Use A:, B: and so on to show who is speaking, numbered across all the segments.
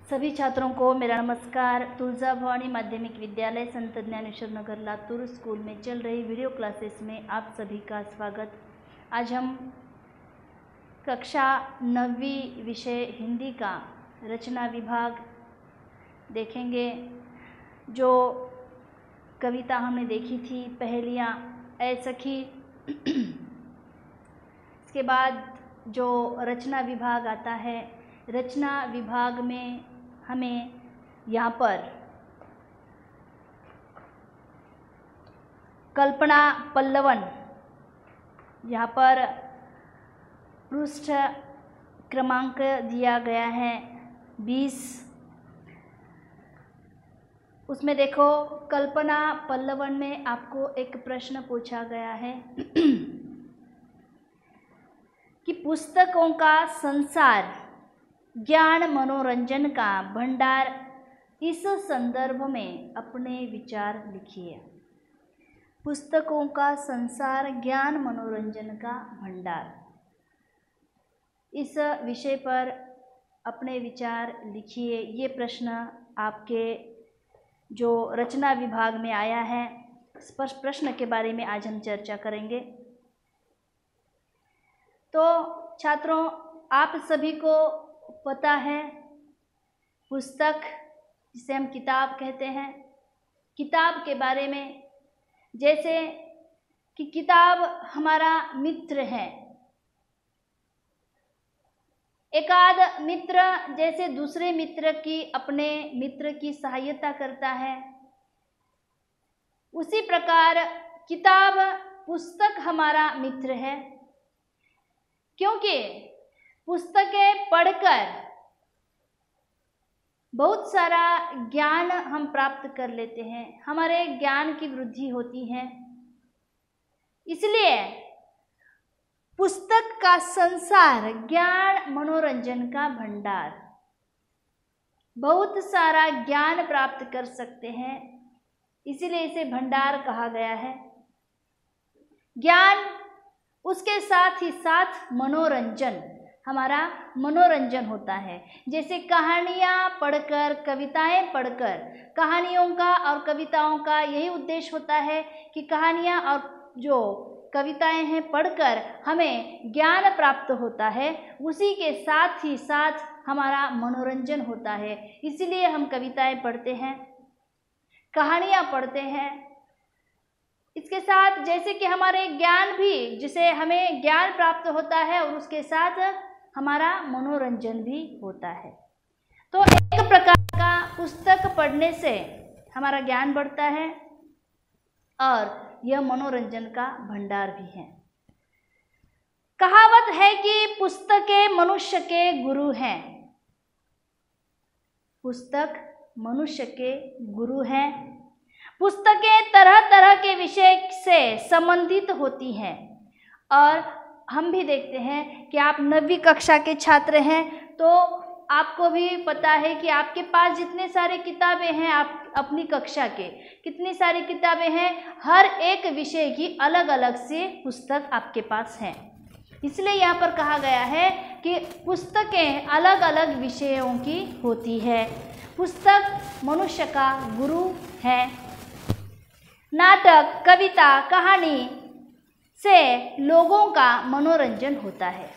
A: सभी छात्रों को मेरा नमस्कार। तुलजा भवानी माध्यमिक विद्यालय संत ज्ञानेश्वर नगर लातूर स्कूल में चल रही वीडियो क्लासेस में आप सभी का स्वागत। आज हम कक्षा 9वीं विषय हिंदी का रचना विभाग देखेंगे। जो कविता हमने देखी थी पहेलियाँ ऐ सखी, इसके बाद जो रचना विभाग आता है, रचना विभाग में हमें यहाँ पर कल्पना पल्लवन, यहाँ पर पृष्ठ क्रमांक दिया गया है 20। उसमें देखो कल्पना पल्लवन में आपको एक प्रश्न पूछा गया है कि पुस्तकों का संसार ज्ञान मनोरंजन का भंडार, इस संदर्भ में अपने विचार लिखिए। पुस्तकों का संसार ज्ञान मनोरंजन का भंडार, इस विषय पर अपने विचार लिखिए। ये प्रश्न आपके जो रचना विभाग में आया है, स्पष्ट प्रश्न के बारे में आज हम चर्चा करेंगे। तो छात्रों, आप सभी को पता है पुस्तक जिसे हम किताब कहते हैं, किताब के बारे में, जैसे कि किताब हमारा मित्र है। एकाध मित्र जैसे दूसरे मित्र की, अपने मित्र की सहायता करता है, उसी प्रकार किताब पुस्तक हमारा मित्र है। क्योंकि पुस्तकें पढ़कर बहुत सारा ज्ञान हम प्राप्त कर लेते हैं, हमारे ज्ञान की वृद्धि होती है। इसलिए पुस्तक का संसार ज्ञान मनोरंजन का भंडार, बहुत सारा ज्ञान प्राप्त कर सकते हैं, इसीलिए इसे भंडार कहा गया है। ज्ञान, उसके साथ ही साथ मनोरंजन, हमारा मनोरंजन होता है। जैसे कहानियाँ पढ़कर, कविताएं पढ़कर, कहानियों का और कविताओं का यही उद्देश्य होता है कि कहानियाँ और जो कविताएं हैं पढ़कर हमें ज्ञान प्राप्त होता है, उसी के साथ ही साथ हमारा मनोरंजन होता है। इसीलिए हम कविताएं पढ़ते हैं, कहानियाँ पढ़ते हैं। इसके साथ जैसे कि हमारे ज्ञान भी, जिसे हमें ज्ञान प्राप्त होता है और उसके साथ हमारा मनोरंजन भी होता है। तो एक प्रकार का पुस्तक पढ़ने से हमारा ज्ञान बढ़ता है और यह मनोरंजन का भंडार भी है। कहावत है कि पुस्तकें मनुष्य के गुरु हैं। पुस्तक मनुष्य के गुरु हैं। पुस्तकें तरह तरह के विषय से संबंधित होती हैं और हम भी देखते हैं कि आप 9वीं कक्षा के छात्र हैं, तो आपको भी पता है कि आपके पास जितने सारे किताबें हैं, आप अपनी कक्षा के कितनी सारी किताबें हैं, हर एक विषय की अलग अलग से पुस्तक आपके पास हैं। इसलिए यहाँ पर कहा गया है कि पुस्तकें अलग अलग विषयों की होती है। पुस्तक मनुष्य का गुरु है। नाटक, कविता, कहानी से लोगों का मनोरंजन होता है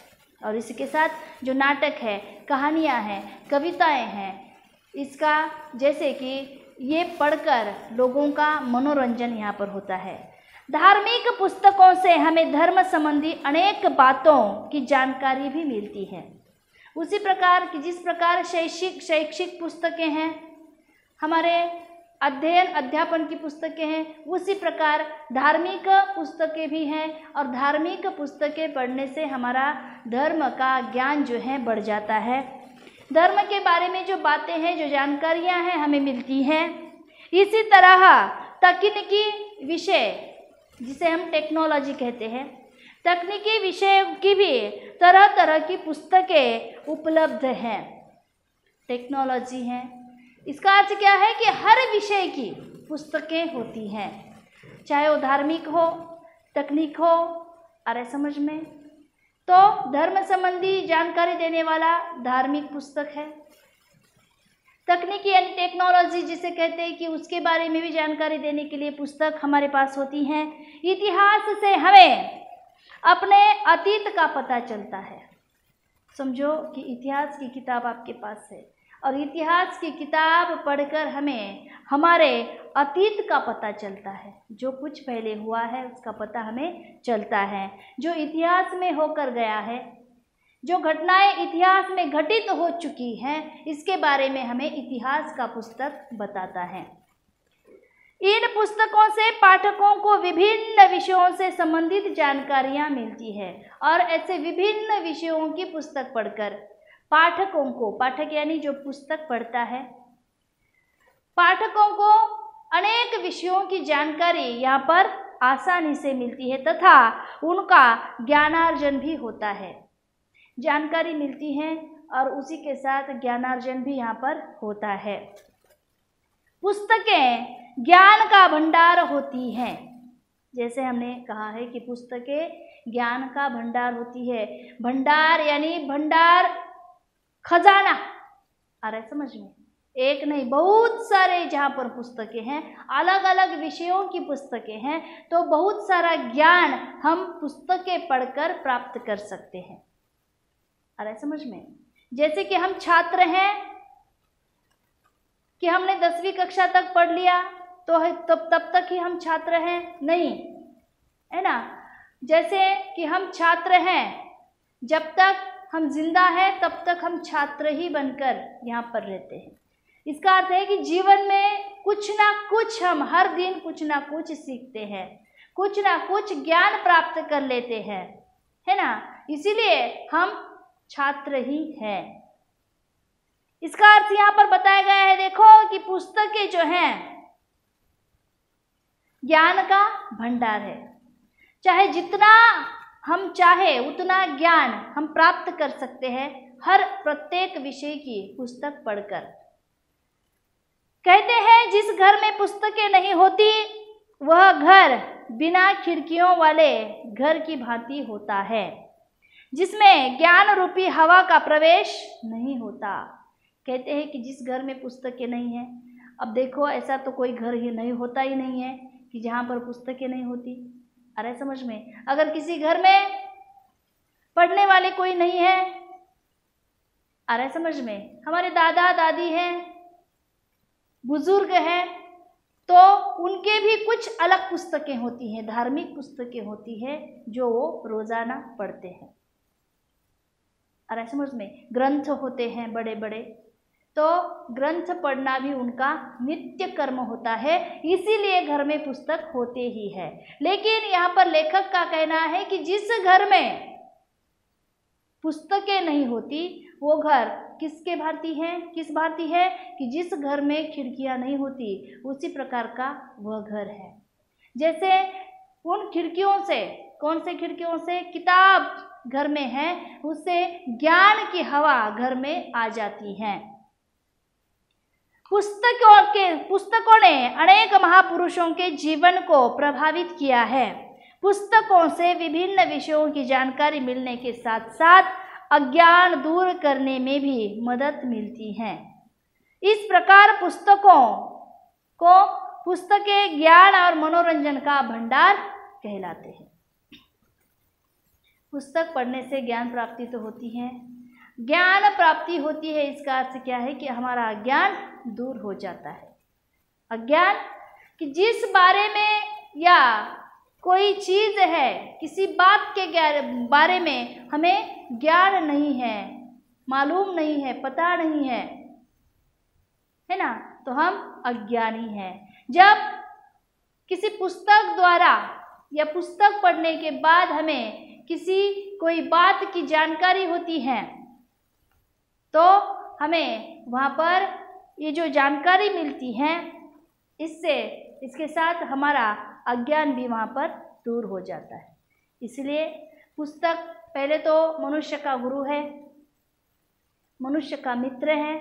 A: और इसके साथ जो नाटक है, कहानियाँ हैं, कविताएं हैं, इसका जैसे कि ये पढ़कर लोगों का मनोरंजन यहाँ पर होता है। धार्मिक पुस्तकों से हमें धर्म संबंधी अनेक बातों की जानकारी भी मिलती है। उसी प्रकार की जिस प्रकार शैक्षिक पुस्तकें हैं, हमारे अध्ययन अध्यापन की पुस्तकें हैं, उसी प्रकार धार्मिक पुस्तकें भी हैं और धार्मिक पुस्तकें पढ़ने से हमारा धर्म का ज्ञान जो है बढ़ जाता है। धर्म के बारे में जो बातें हैं, जो जानकारियां हैं, हमें मिलती हैं। इसी तरह तकनीकी विषय, जिसे हम टेक्नोलॉजी कहते हैं, तकनीकी विषय की भी तरह तरह की पुस्तकें उपलब्ध हैं। टेक्नोलॉजी है, इसका अर्थ क्या है कि हर विषय की पुस्तकें होती हैं, चाहे वो धार्मिक हो, तकनीक हो, आ रहा है समझ में। तो धर्म संबंधी जानकारी देने वाला धार्मिक पुस्तक है। तकनीकी यानी टेक्नोलॉजी जिसे कहते हैं कि उसके बारे में भी जानकारी देने के लिए पुस्तक हमारे पास होती हैं। इतिहास से हमें अपने अतीत का पता चलता है। समझो कि इतिहास की किताब आपके पास है और इतिहास की किताब पढ़कर हमें हमारे अतीत का पता चलता है। जो कुछ पहले हुआ है उसका पता हमें चलता है। जो इतिहास में होकर गया है, जो घटनाएं इतिहास में घटित हो चुकी हैं, इसके बारे में हमें इतिहास का पुस्तक बताता है। इन पुस्तकों से पाठकों को विभिन्न विषयों से संबंधित जानकारियां मिलती है और ऐसे विभिन्न विषयों की पुस्तक पढ़कर पाठकों को, पाठक यानी जो पुस्तक पढ़ता है, पाठकों को अनेक विषयों की जानकारी यहाँ पर आसानी से मिलती है तथा उनका ज्ञानार्जन भी होता है। जानकारी मिलती है और उसी के साथ ज्ञानार्जन भी यहाँ पर होता है। पुस्तकें ज्ञान का भंडार होती हैं। जैसे हमने कहा है कि पुस्तकें ज्ञान का भंडार होती है। भंडार यानी भंडार, खजाना, आ रहा है समझ में? एक नहीं, बहुत सारे जहाँ पर पुस्तकें हैं, अलग अलग विषयों की पुस्तकें हैं, तो बहुत सारा ज्ञान हम पुस्तकें पढ़कर प्राप्त कर सकते हैं। आ रहा है समझ में? जैसे कि हम छात्र हैं कि हमने 10वीं कक्षा तक पढ़ लिया तो तब तक ही हम छात्र हैं? नहीं, है ना। जैसे कि हम छात्र हैं, जब तक हम जिंदा हैं तब तक हम छात्र ही बनकर यहाँ पर रहते हैं। इसका अर्थ है कि जीवन में कुछ ना कुछ हम हर दिन कुछ ना कुछ सीखते हैं, कुछ ना कुछ ज्ञान प्राप्त कर लेते हैं, है ना। इसीलिए हम छात्र ही हैं। इसका अर्थ यहाँ पर बताया गया है, देखो कि पुस्तकें जो हैं ज्ञान का भंडार है। चाहे जितना हम चाहे उतना ज्ञान हम प्राप्त कर सकते हैं हर प्रत्येक विषय की पुस्तक पढ़कर। कहते हैं जिस घर में पुस्तकें नहीं होती वह घर बिना खिड़कियों वाले घर की भांति होता है, जिसमें ज्ञान रूपी हवा का प्रवेश नहीं होता। कहते हैं कि जिस घर में पुस्तकें नहीं हैं, अब देखो ऐसा तो कोई घर ही नहीं होता ही नहीं है कि जहाँ पर पुस्तकें नहीं होती। अरे समझ में, अगर किसी घर में पढ़ने वाले कोई नहीं है, अरे समझ में, हमारे दादा दादी हैं, बुजुर्ग हैं, तो उनके भी कुछ अलग पुस्तकें होती हैं, धार्मिक पुस्तकें होती हैं जो वो रोजाना पढ़ते हैं। अरे समझ में, ग्रंथ होते हैं बड़े बड़े, तो ग्रंथ पढ़ना भी उनका नित्य कर्म होता है, इसीलिए घर में पुस्तक होते ही है। लेकिन यहाँ पर लेखक का कहना है कि जिस घर में पुस्तकें नहीं होती वो घर किसके भांति है, किस भांति है कि जिस घर में खिड़कियाँ नहीं होती उसी प्रकार का वह घर है। जैसे उन खिड़कियों से, कौन से खिड़कियों से, किताब घर में है, उससे ज्ञान की हवा घर में आ जाती है। पुस्तकों ने अनेक महापुरुषों के जीवन को प्रभावित किया है। पुस्तकों से विभिन्न विषयों की जानकारी मिलने के साथ साथ अज्ञान दूर करने में भी मदद मिलती है। इस प्रकार पुस्तकें ज्ञान और मनोरंजन का भंडार कहलाते हैं। पुस्तक पढ़ने से ज्ञान प्राप्ति तो होती है, ज्ञान प्राप्ति होती है, इसका अर्थ क्या है कि हमारा अज्ञान दूर हो जाता है। अज्ञान कि जिस बारे में या कोई चीज़ है, किसी बात के बारे में हमें ज्ञान नहीं है, मालूम नहीं है, पता नहीं है ना, तो हम अज्ञानी हैं। जब किसी पुस्तक द्वारा या पुस्तक पढ़ने के बाद हमें कोई बात की जानकारी होती है तो हमें वहाँ पर ये जो जानकारी मिलती है, इसके साथ हमारा अज्ञान भी वहाँ पर दूर हो जाता है। इसलिए पुस्तक पहले तो मनुष्य का गुरु है, मनुष्य का मित्र है।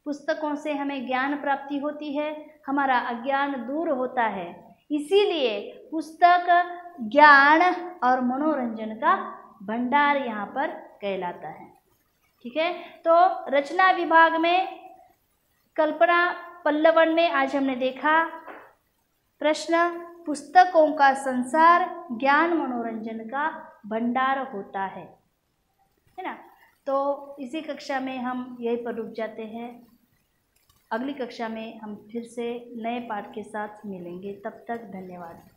A: पुस्तकों से हमें ज्ञान प्राप्ति होती है, हमारा अज्ञान दूर होता है। इसीलिए पुस्तक ज्ञान और मनोरंजन का भंडार यहाँ पर कहलाता है। ठीक है, तो रचना विभाग में कल्पना पल्लवन में आज हमने देखा प्रश्न, पुस्तकों का संसार ज्ञान मनोरंजन का भंडार होता है ना। तो इसी कक्षा में हम यहीं पर रुक जाते हैं। अगली कक्षा में हम फिर से नए पाठ के साथ मिलेंगे। तब तक धन्यवाद।